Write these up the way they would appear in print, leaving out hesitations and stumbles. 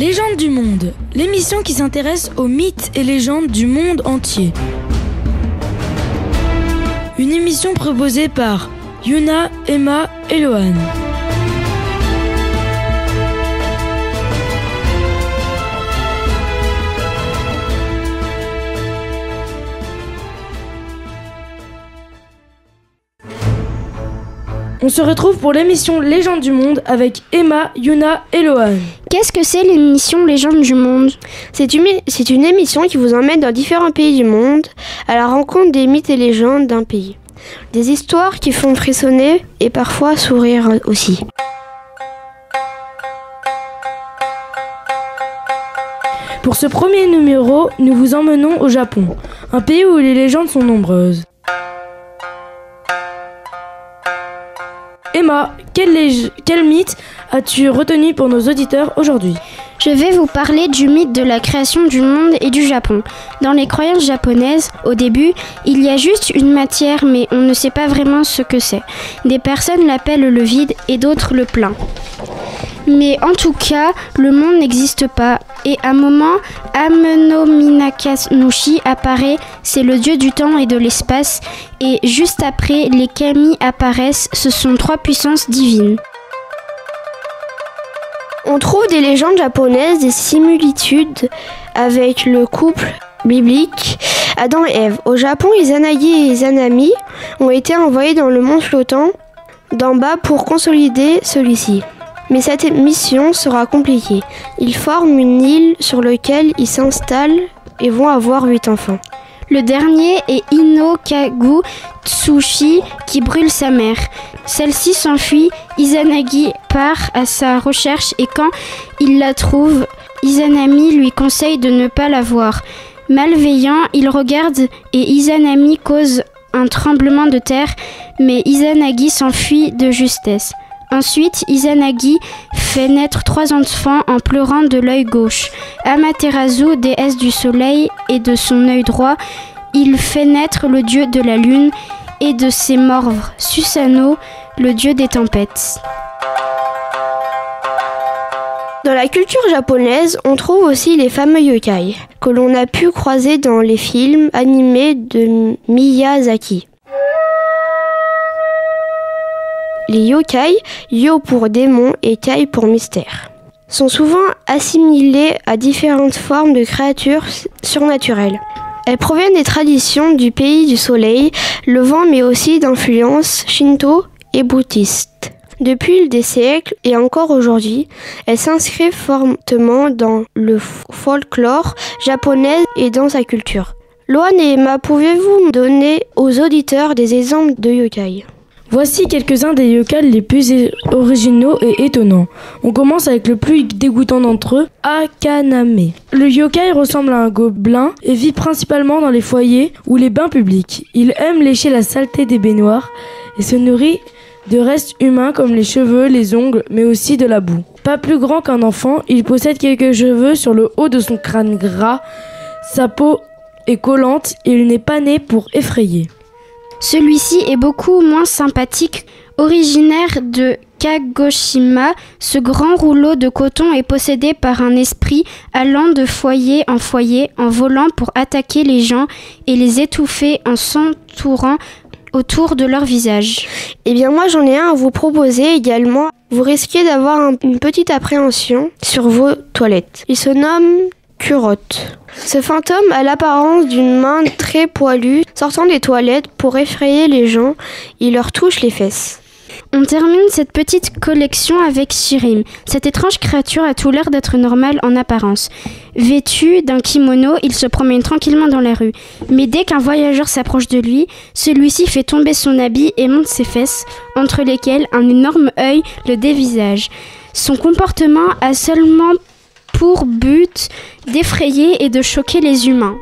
Légendes du monde, l'émission qui s'intéresse aux mythes et légendes du monde entier. Une émission proposée par Yuna, Emma et Lohan. On se retrouve pour l'émission Légendes du monde avec Emma, Yuna et Lohan. Qu'est-ce que c'est l'émission Légendes du monde ? C'est une émission qui vous emmène dans différents pays du monde à la rencontre des mythes et légendes d'un pays. Des histoires qui font frissonner et parfois sourire aussi. Pour ce premier numéro, nous vous emmenons au Japon, un pays où les légendes sont nombreuses. Emma, quel mythe as-tu retenu pour nos auditeurs aujourd'hui ? Je vais vous parler du mythe de la création du monde et du Japon. Dans les croyances japonaises, au début, il y a juste une matière, mais on ne sait pas vraiment ce que c'est. Des personnes l'appellent le vide et d'autres le plein. Mais en tout cas, le monde n'existe pas. Et à un moment, Ameno Minakanushi apparaît, c'est le dieu du temps et de l'espace. Et juste après, les kami apparaissent, ce sont trois puissances divines. On trouve des légendes japonaises, des similitudes avec le couple biblique Adam et Ève. Au Japon, Izanagi et Izanami ont été envoyés dans le monde flottant d'en bas pour consolider celui-ci. Mais cette mission sera compliquée. Ils forment une île sur laquelle ils s'installent et vont avoir 8 enfants. Le dernier est Inokagu Tsushi qui brûle sa mère. Celle-ci s'enfuit, Izanagi part à sa recherche et quand il la trouve, Izanami lui conseille de ne pas la voir. Malveillant, il regarde et Izanami cause un tremblement de terre, mais Izanagi s'enfuit de justesse. Ensuite, Izanagi fait naître 3 enfants en pleurant de l'œil gauche. Amaterasu, déesse du soleil et de son œil droit, il fait naître le dieu de la lune et de ses morvres, Susanoo, le dieu des tempêtes. Dans la culture japonaise, on trouve aussi les fameux yokai, que l'on a pu croiser dans les films animés de Miyazaki. Les yokai, yo pour démon et kai pour mystère, sont souvent assimilés à différentes formes de créatures surnaturelles. Elles proviennent des traditions du pays du soleil, levant mais aussi d'influences shinto et bouddhistes. Depuis des siècles et encore aujourd'hui, elles s'inscrivent fortement dans le folklore japonais et dans sa culture. Lohan et Emma, pouvez-vous me donner aux auditeurs des exemples de yokai ? Voici quelques-uns des yokai les plus originaux et étonnants. On commence avec le plus dégoûtant d'entre eux, Akaname. Le yokai ressemble à un gobelin et vit principalement dans les foyers ou les bains publics. Il aime lécher la saleté des baignoires et se nourrit de restes humains comme les cheveux, les ongles, mais aussi de la boue. Pas plus grand qu'un enfant, il possède quelques cheveux sur le haut de son crâne gras. Sa peau est collante et il n'est pas né pour effrayer. Celui-ci est beaucoup moins sympathique. Originaire de Kagoshima, ce grand rouleau de coton est possédé par un esprit allant de foyer en volant pour attaquer les gens et les étouffer en s'entourant autour de leur visage. Eh bien moi j'en ai un à vous proposer également. Vous risquez d'avoir une petite appréhension sur vos toilettes. Il se nomme Kurotte. Ce fantôme a l'apparence d'une main très poilue sortant des toilettes pour effrayer les gens. Il leur touche les fesses. On termine cette petite collection avec Shirim. Cette étrange créature a tout l'air d'être normale en apparence. Vêtu d'un kimono, il se promène tranquillement dans la rue. Mais dès qu'un voyageur s'approche de lui, celui-ci fait tomber son habit et monte ses fesses, entre lesquelles un énorme œil le dévisage. Son comportement a seulement pour but d'effrayer et de choquer les humains.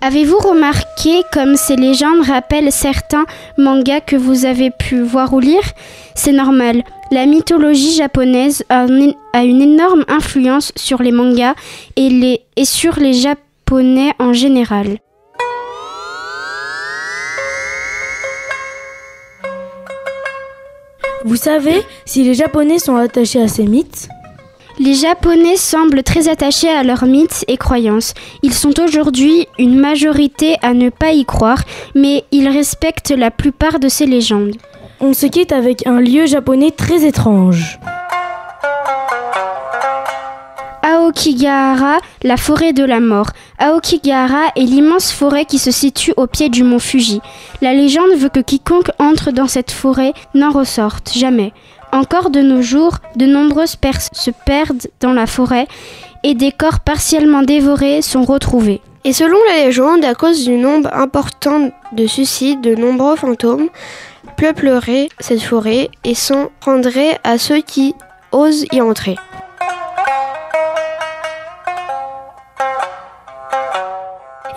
Avez-vous remarqué comme ces légendes rappellent certains mangas que vous avez pu voir ou lire ? C'est normal. La mythologie japonaise a une énorme influence sur les mangas et sur les Japonais en général. Vous savez si les Japonais sont attachés à ces mythes ? Les Japonais semblent très attachés à leurs mythes et croyances. Ils sont aujourd'hui une majorité à ne pas y croire, mais ils respectent la plupart de ces légendes. On se quitte avec un lieu japonais très étrange. Aokigahara, la forêt de la mort. Aokigahara est l'immense forêt qui se situe au pied du mont Fuji. La légende veut que quiconque entre dans cette forêt n'en ressorte jamais. Encore de nos jours, de nombreuses personnes se perdent dans la forêt et des corps partiellement dévorés sont retrouvés. Et selon la légende, à cause du nombre important de suicides, de nombreux fantômes peupleraient cette forêt et s'en prendraient à ceux qui osent y entrer.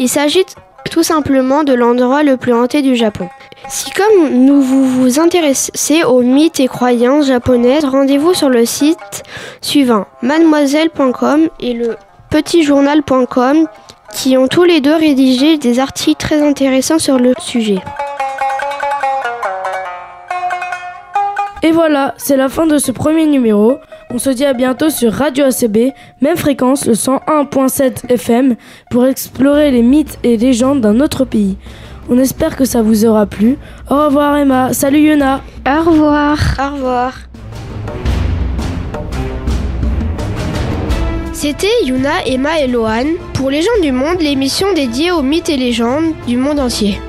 Il s'agit tout simplement de l'endroit le plus hanté du Japon. Si comme nous vous intéressez aux mythes et croyances japonaises, rendez-vous sur le site suivant, mademoiselle.com et le petitjournal.com, qui ont tous les deux rédigé des articles très intéressants sur le sujet. Et voilà, c'est la fin de ce premier numéro. On se dit à bientôt sur Radio ACB, même fréquence, le 101.7 FM, pour explorer les mythes et légendes d'un autre pays. On espère que ça vous aura plu. Au revoir Emma, salut Yuna. Au revoir. Au revoir. C'était Yuna, Emma et Lohan pour Les gens du monde, l'émission dédiée aux mythes et légendes du monde entier.